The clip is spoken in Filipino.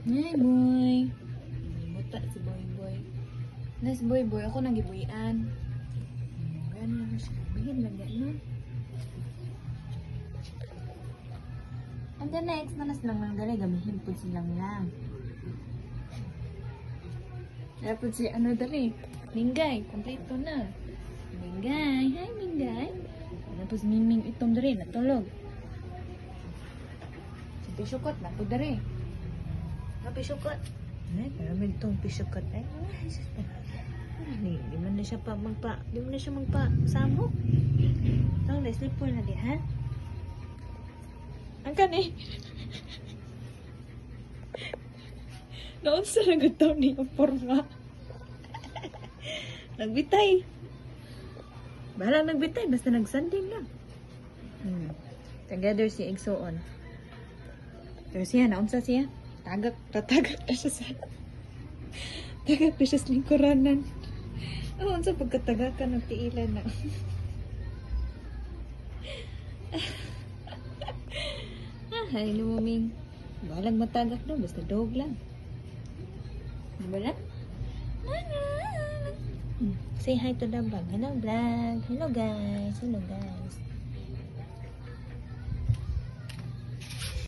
Ay, boy. Muta si boy, boy. Nice boy, boy. Ako nang gibuyan. Gano'n na siya. Bigyan lang yan, no? And the next, nanas lang lang dali. Gamihin po silang lang. Dapat si ano dali. Minggay. Kompleto na. Minggay. Hi, Minggay. Tapos Miming itong dali. Natulog. Si Pisukot na po dali. Pisukot. Ay, maraming itong pisukot. Ay, di man na siya magpa-samo. Ang na-sleep po na di, ha? Ang kani. Noon sa nagutaw niya forma. Nagbitay. Bahala nagbitay. Basta nagsanding lang. Together si Igsoon. Pero siya, naunsa siya? Tatagak na siya sa... Tagak na siya sa lingkuranan. Naunsa pagkatagakan ng tiilan na. Ay, lumuming. Balag matagak na. Basta dog lang. Diba lang? Say hi to the vlog. Hello vlog. Hello guys. Hello guys.